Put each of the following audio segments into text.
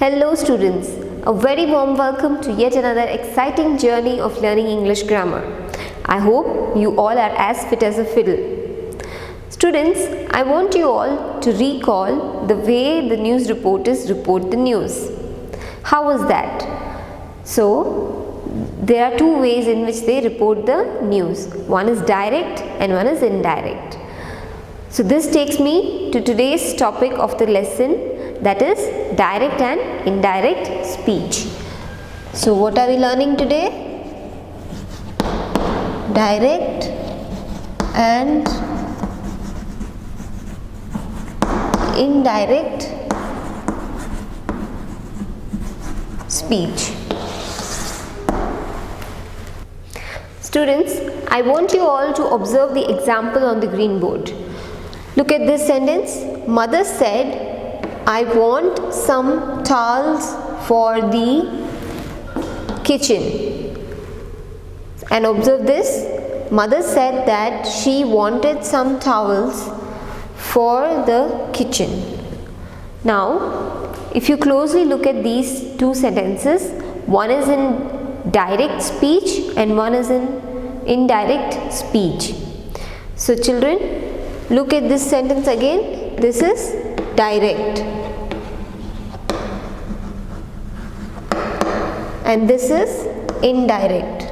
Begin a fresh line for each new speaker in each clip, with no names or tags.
Hello students, a very warm welcome to yet another exciting journey of learning English grammar. I hope you all are as fit as a fiddle. Students, I want you all to recall the way the news reporters report the news. How was that? So, there are two ways in which they report the news. One is direct and one is indirect. So, this takes me to today's topic of the lesson, that is direct and indirect speech. So, what are we learning today? Direct and indirect speech. Students, I want you all to observe the example on the green board. Look at this sentence. Mother said, I want some towels for the kitchen. And observe this. Mother said that she wanted some towels for the kitchen. Now, if you closely look at these two sentences, one is in direct speech and one is in indirect speech. So children, look at this sentence again. This is direct and this is indirect.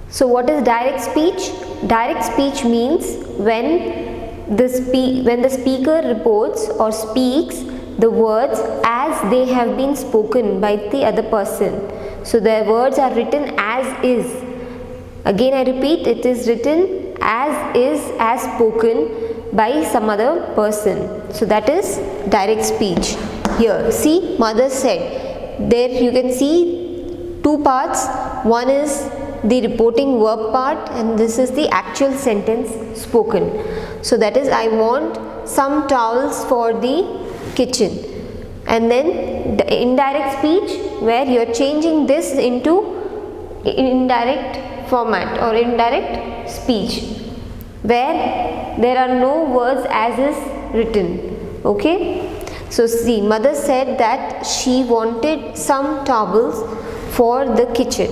So what is direct speech? Direct speech means when the speaker reports or speaks the words as they have been spoken by the other person. So the words are written as is. Again I repeat, it is written as is, as spoken by some other person. So that is direct speech. Here, see, mother said. There you can see two parts. One is the reporting verb part and this is the actual sentence spoken. So that is, I want some towels for the kitchen. And then the indirect speech, where you are changing this into indirect format or indirect speech, where there are no words as is written. Okay. So see, mother said that she wanted some towels for the kitchen.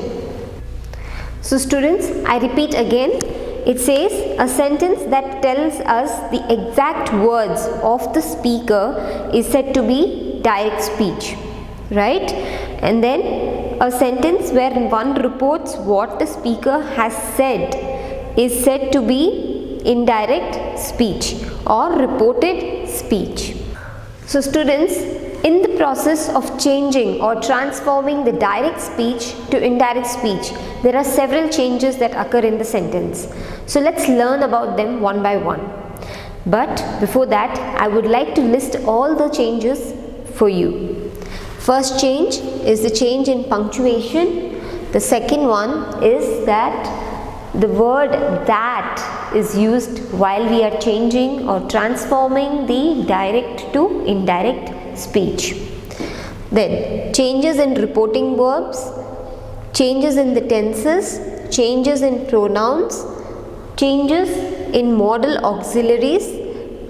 So students, I repeat again, it says a sentence that tells us the exact words of the speaker is said to be direct speech, right? And then a sentence where one reports what the speaker has said is said to be indirect speech or reported speech. So students, in the process of changing or transforming the direct speech to indirect speech, there are several changes that occur in the sentence. So let's learn about them one by one. But before that, I would like to list all the changes for you. First change is the change in punctuation. The second one is that the word that is used while we are changing or transforming the direct to indirect speech. Then changes in reporting verbs, changes in the tenses, changes in pronouns, changes in modal auxiliaries,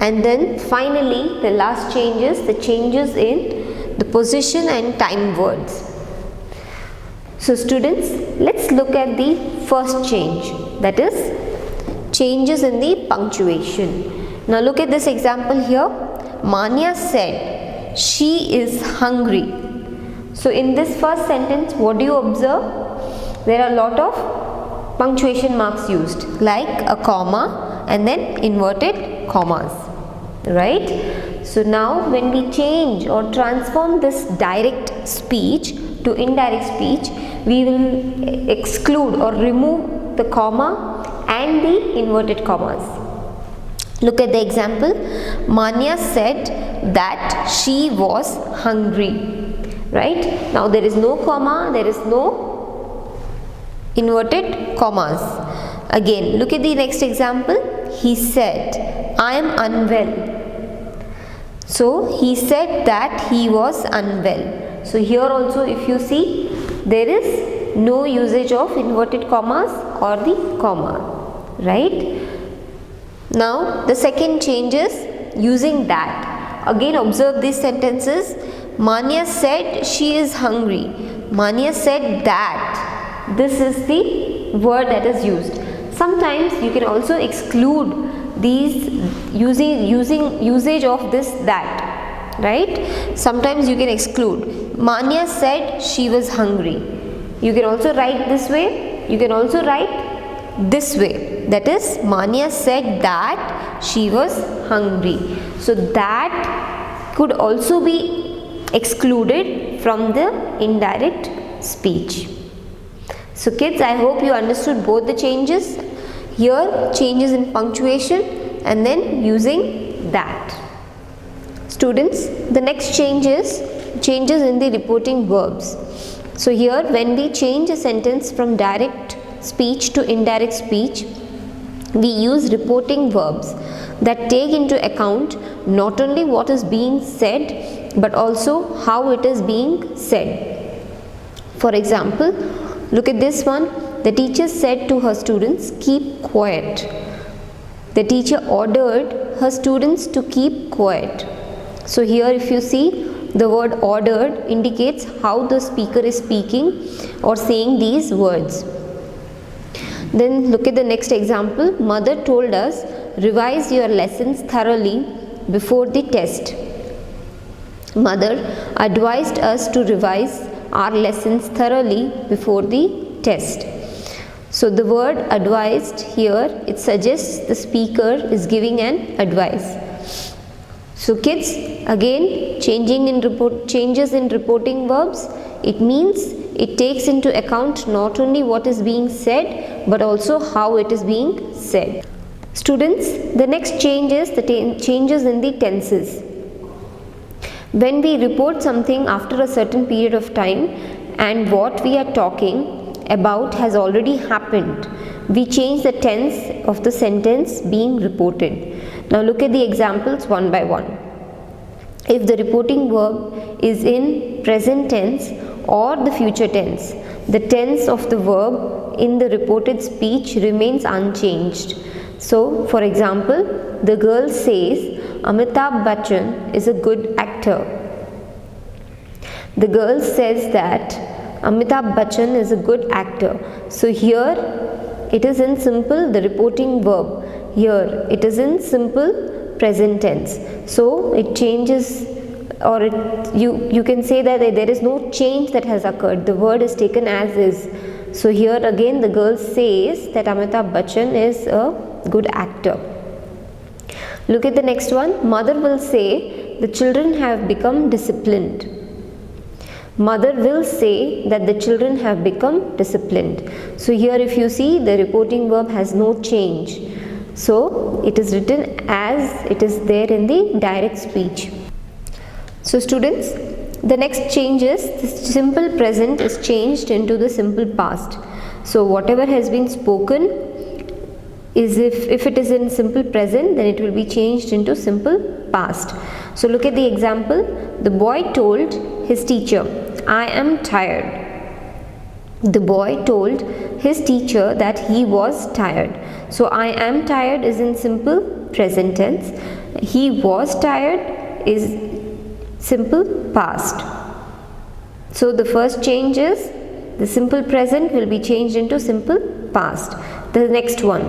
and then finally the last change is the changes in the position and time words. So students, let's look at the first change, that is changes in the punctuation. Now look at this example here. Manya said she is hungry. So in this first sentence, what do you observe? There are a lot of punctuation marks used, like a comma and then inverted commas, right? So now when we change or transform this direct speech to indirect speech, we will exclude or remove the comma and the inverted commas. Look at the example. Manya said that she was hungry, right? Now there is no comma, there is no inverted commas. Again, look at the next example. He said, I am unwell. So he said that he was unwell. So here also if you see, there is no usage of inverted commas or the comma, right? Now the second change is using that. Again observe these sentences. Manya said she is hungry. Manya said that. This is the word that is used. Sometimes you can also exclude these usage of this that, right? Sometimes you can exclude. Manya said she was hungry. You can also write this way. You can also write this way. That is, Manya said that she was hungry. So that could also be excluded from the indirect speech. So kids, I hope you understood both the changes. Here changes in punctuation and then using that. Students, the next change is changes in the reporting verbs. So here when we change a sentence from direct speech to indirect speech, we use reporting verbs that take into account not only what is being said but also how it is being said. For example, look at this one. The teacher said to her students, keep quiet. The teacher ordered her students to keep quiet. So here if you see, the word ordered indicates how the speaker is speaking or saying these words. Then look at the next example. Mother told us, revise your lessons thoroughly before the test. Mother advised us to revise our lessons thoroughly before the test. So the word advised here, it suggests the speaker is giving an advice. So kids, again changes in reporting verbs, it means it takes into account not only what is being said but also how it is being said. Students, the next change is the changes in the tenses. When we report something after a certain period of time and what we are talking about has already happened, we change the tense of the sentence being reported. Now look at the examples one by one. If the reporting verb is in present tense or the future tense, the tense of the verb in the reported speech remains unchanged. So for example, the girl says, Amitabh Bachchan is a good actor. The girl says that Amitabh Bachchan is a good actor. So here it is in simple, the reporting verb. Here it is in simple present tense. So it changes, or you can say that there is no change that has occurred. The word is taken as is. So here again the girl says that Amitabh Bachchan is a good actor. Look at the next one. Mother will say the children have become disciplined. Mother will say that the children have become disciplined. So here if you see, the reporting verb has no change. So it is written as it is there in the direct speech. So students, the next change is the simple present is changed into the simple past. So whatever has been spoken is if it is in simple present, then it will be changed into simple past. So look at the example. The boy told his teacher, I am tired. The boy told his teacher that he was tired. So I am tired is in simple present tense. He was tired is simple past. So the first change is the simple present will be changed into simple past. The next one,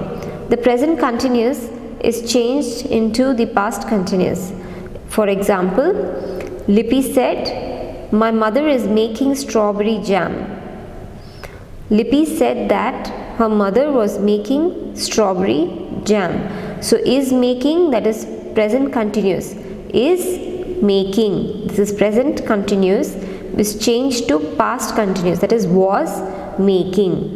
the present continuous is changed into the past continuous. For example, Lippy said, my mother is making strawberry jam. Lippy said that her mother was making strawberry jam. So is making, that is present continuous, is making, this is present continuous, is changed to past continuous, that is was making.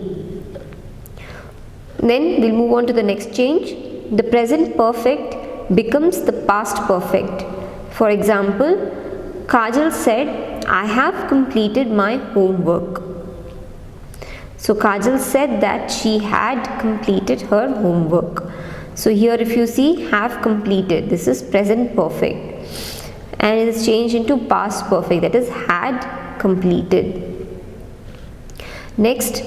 Then we'll move on to the next change. The present perfect becomes the past perfect. For example, Kajal said, I have completed my homework. So Kajal said that she had completed her homework. So here if you see, have completed, this is present perfect and it is changed into past perfect, that is had completed. Next,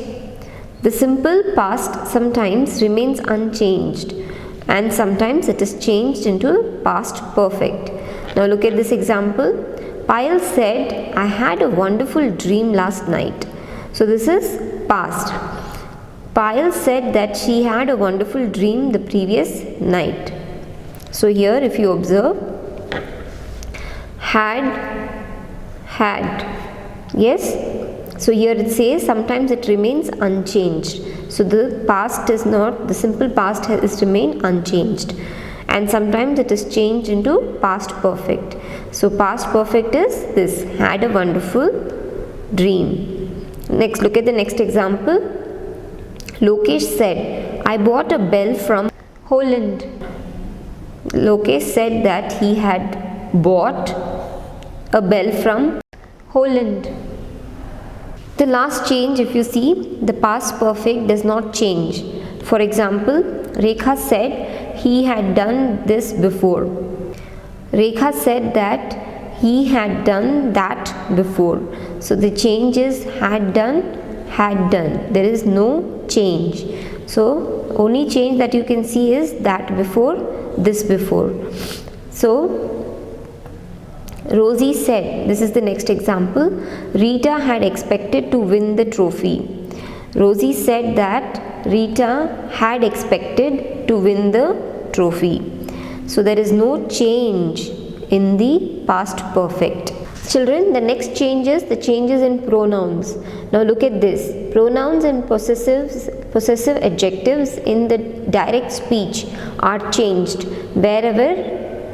the simple past sometimes remains unchanged and sometimes it is changed into past perfect. Now look at this example. Payal said, I had a wonderful dream last night. So this is past. Payal said that she had a wonderful dream the previous night. So here if you observe, had, yes. So here it says sometimes it remains unchanged. So the past is not, the simple past has remained unchanged, and sometimes it is changed into past perfect. So past perfect is this, had a wonderful dream. Next, look at the next example. Lokesh said, I bought a bell from Holland. Lokesh said that he had bought a bell from Holland. The last change, if you see, the past perfect does not change. For example, Rekha said he had done this before. Rekha said that he had done that before. So the change is had done, had done. There is no change. So only change that you can see is that before, this before. So Rosie said, this is the next example, Rita had expected to win the trophy. Rosie said that Rita had expected to win the trophy. So there is no change in the past perfect. Children, the next change is the changes in pronouns. Now look at this. Pronouns and possessive adjectives in the direct speech are changed wherever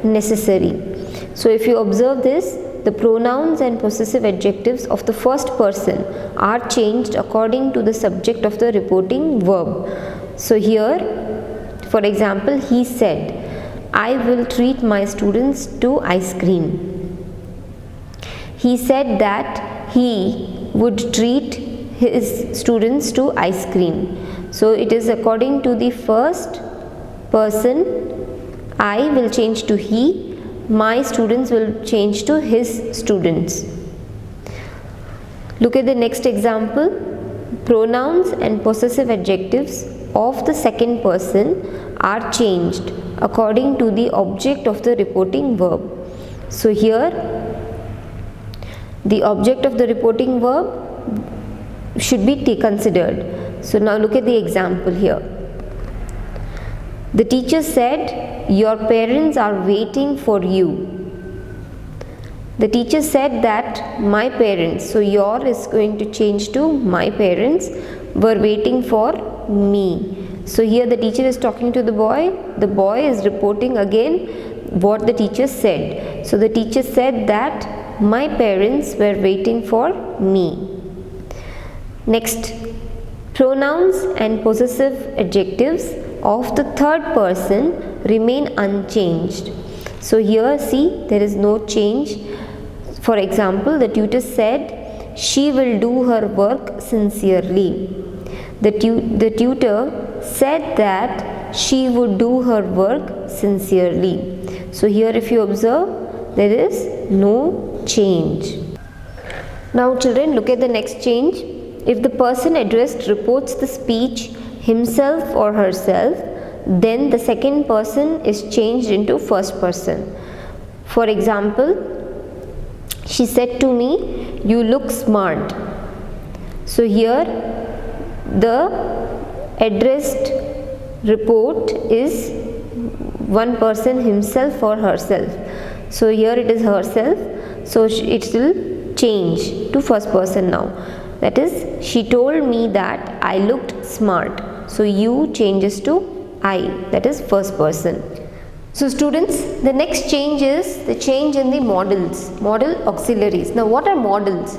necessary. So if you observe this, the pronouns and possessive adjectives of the first person are changed according to the subject of the reporting verb. So here, for example, he said, I will treat my students to ice cream. He said that he would treat his students to ice cream. So it is according to the first person, I will change to he, my students will change to his students. Look at the next example. Pronouns and possessive adjectives of the second person are changed according to the object of the reporting verb. So here the object of the reporting verb should be considered. So now look at the example here. The teacher said, your parents are waiting for you. The teacher said that my parents, so your is going to change to my parents, were waiting for me. So here the teacher is talking to the boy is reporting again what the teacher said. So the teacher said that my parents were waiting for me. Next, pronouns and possessive adjectives of the third person remain unchanged. So here see, there is no change. For example, the tutor said she will do her work sincerely. The tutor said that she would do her work sincerely. So here if you observe, there is no change. Now children, look at the next change. If the person addressed reports the speech himself or herself, then the second person is changed into first person. For example, she said to me, you look smart. So here the addressed report is one person, himself or herself. So here it is herself, so it will change to first person now. That is, she told me that I looked smart. So you changes to I, that is first person. So students, the next change is the change in the modals, modal auxiliaries. Now what are modals?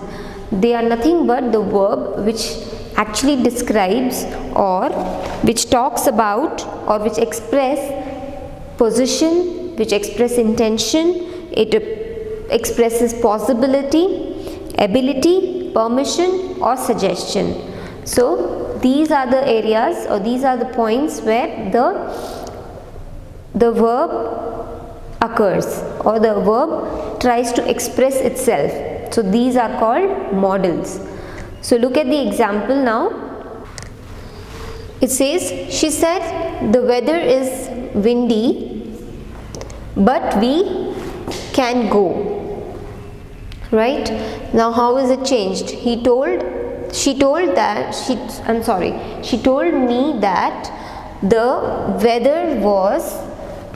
They are nothing but the verb which actually describes or which talks about or which express position, which express intention, it expresses possibility, ability, permission or suggestion. So these are the areas or these are the points where the verb occurs or the verb tries to express itself. So these are called modals. So look at the example now. It says, she said the weather is windy, but we can go. Right? Now how is it changed? She told me that the weather was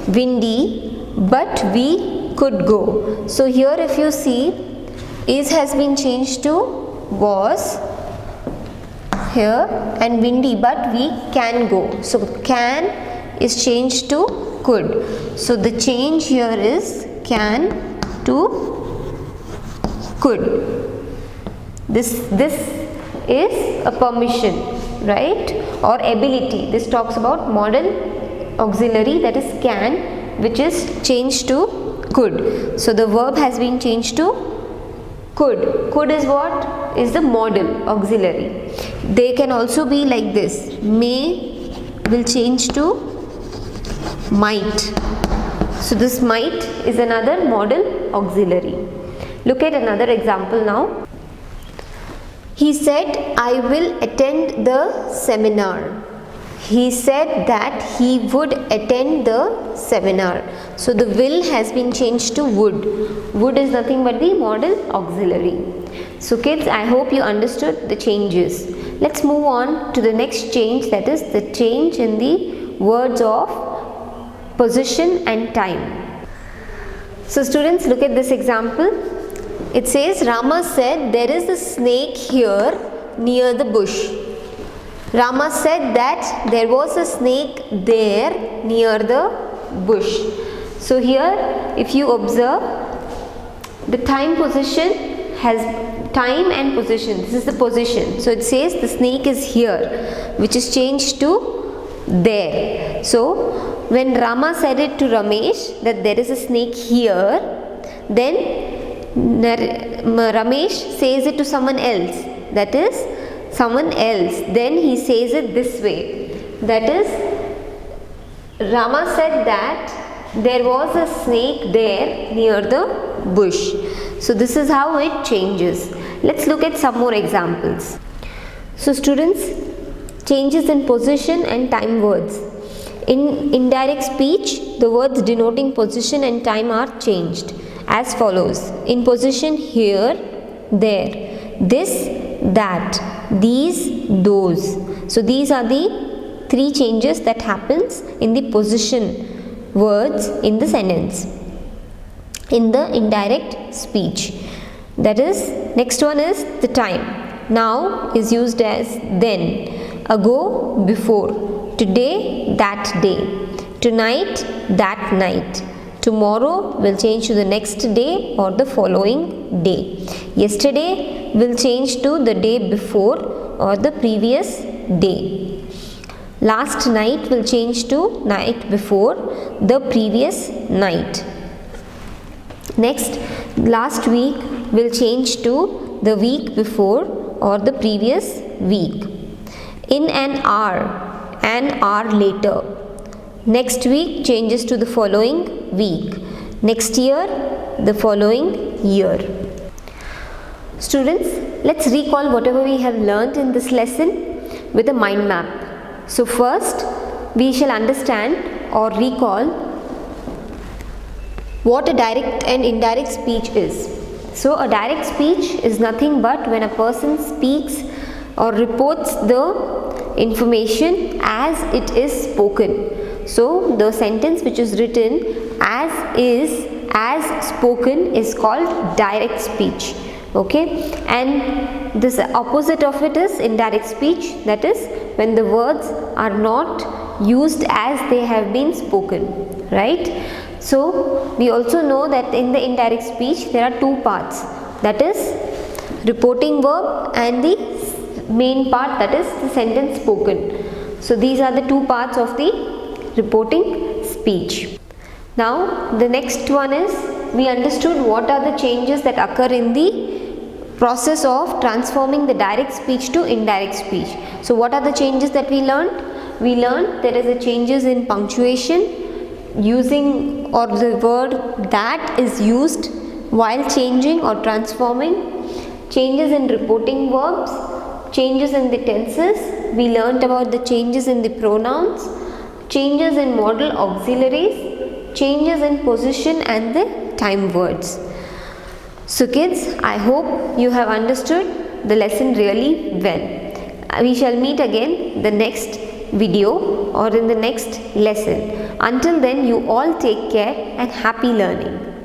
windy, but we could go. So here if you see, is has been changed to was here, and windy, but we can go. So can is changed to could. So the change here is can to could. This is a permission, right, or ability. This talks about modal auxiliary, that is can, which is changed to could. So the verb has been changed to could. Could is what? Is the modal auxiliary. They can also be like this. May will change to might. So this might is another modal auxiliary. Look at another example now. He said, I will attend the seminar. He said that he would attend the seminar. So the will has been changed to would. Would is nothing but the modal auxiliary. So kids, I hope you understood the changes. Let's move on to the next change, that is the change in the words of position and time. So students, look at this example. It says, Rama said there is a snake here near the bush. Rama said that there was a snake there near the bush. So here if you observe, the time position has time and position. This is the position. So it says the snake is here, which is changed to there. So when Rama said it to Ramesh that there is a snake here, then Ramesh says it to someone else, that is someone else, then he says it this way, that is Rama said that there was a snake there near the bush. So this is how it changes. Let's look at some more examples. So students, changes in position and time words. In indirect speech, the words denoting position and time are changed as follows. In position, here, there, this, that, these, those. So these are the three changes that happens in the position words in the sentence in the indirect speech. That is, next one is the time. Now is used as then, ago, before, today, that day, tonight, that night. Tomorrow will change to the next day or the following day. Yesterday will change to the day before or the previous day. Last night will change to night before, the previous night. Next, last week will change to the week before or the previous week. In an hour later. Next week changes to the following week. Next year, the following year. Students, let's recall whatever we have learnt in this lesson with a mind map. So first, we shall understand or recall what a direct and indirect speech is. So a direct speech is nothing but when a person speaks or reports the information as it is spoken. So the sentence which is written as spoken is called direct speech. Okay, and this opposite of it is indirect speech, that is when the words are not used as they have been spoken, right? So we also know that in the indirect speech there are two parts, that is reporting verb and the main part, that is the sentence spoken. So these are the two parts of the reporting speech. Now the next one is, we understood what are the changes that occur in the process of transforming the direct speech to indirect speech. So what are the changes that we learned? We learned there is a changes in punctuation, using or the word that is used while changing or transforming, changes in reporting verbs, changes in the tenses. We learnt about the changes in the pronouns, changes in modal auxiliaries, changes in position and the time words. So kids, I hope you have understood the lesson really well. We shall meet again the next video or in the next lesson. Until then, you all take care and happy learning.